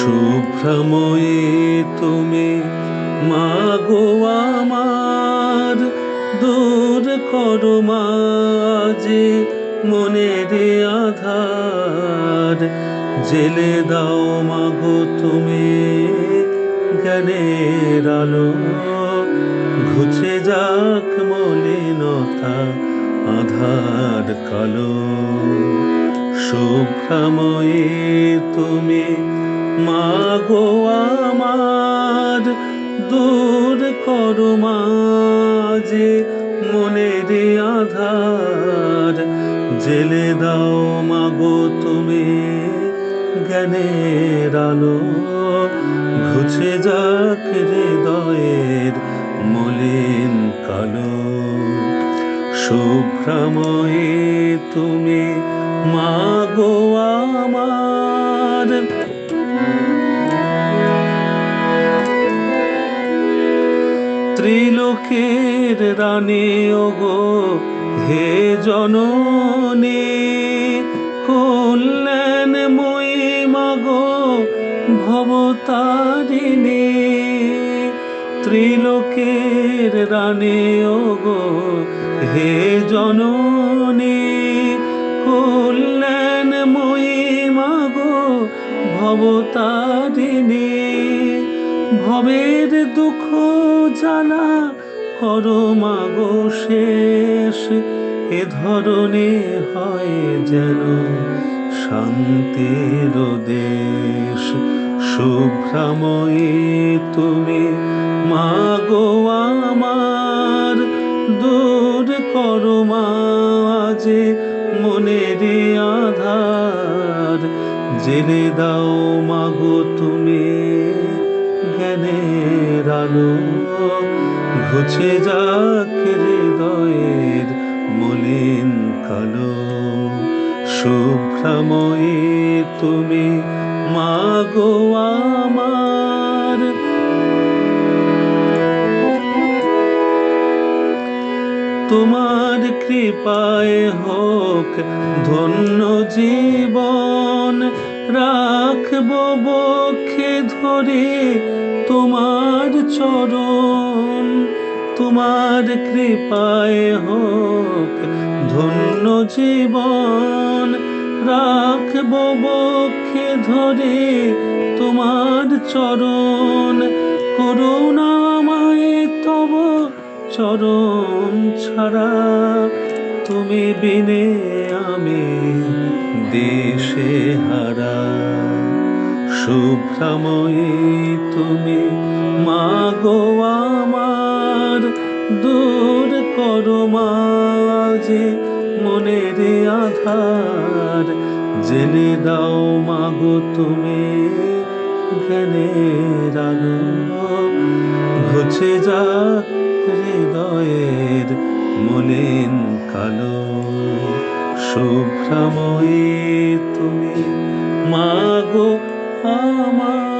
শুভ্রময়ী তুমি মাগো আমার, দূর করো মাঝে মনের আধার। জেলে দাও মাগো তুমি জ্ঞানের আলো, ঘুচে যাক মলিনতা আধার কালো। শুভ্রময়ী তুমি মাগো আমার, দূর করো মাঝে মনের আধার। জেলে দাও মাগো তুমি জ্ঞানের আলো, ঘুচে যাক হৃদয়ের মলিন কালো। শুভ্রময়ী তুমি মাগো আমার। ত্রিলোকের রানী ওগো হে জননী, কল্যাণময়ী মাগো ভবতারিণী। ত্রিলোকের রানী ওগো হে জননী, কল্যাণময়ী মাগো ভবতারিণী। ভবের দুঃখ জ্বালা করো মাগো শেষ, এ ধরনে হয় যেন শান্তির দেশ। শুভ্রময়ী তুমি মাগো আমার, দূর করো মাঝে মনের আধার। জেলে দাও মাগো তুমি জ্ঞানের আলো, ঘুচে যাক হৃদয়ের মলিন কালো। শুভ্রময়ী তুমি মাগো আমার। তোমার কৃপায় হোক ধন্য জীবন, রাখবো বক্ষে ধরে তোমার চরণ। তোমার কৃপায় হোক ধন্য জীবন, রাখবো বক্ষে ধরে তোমার চরণ। করুণাময় তব চরণ ছাড়া, তুমি বিনে আমি দেশে হারা। শুভ্রময়ী তুমি মাগো আমার, দূর করো মাঝে মনের আধার। জেলে দাও মাগো তুমি জ্ঞানের আলো, ঘুচে যাক হৃদয়ের মলিন কালো। শুভ্রময়ী তুমি মাগো আমার।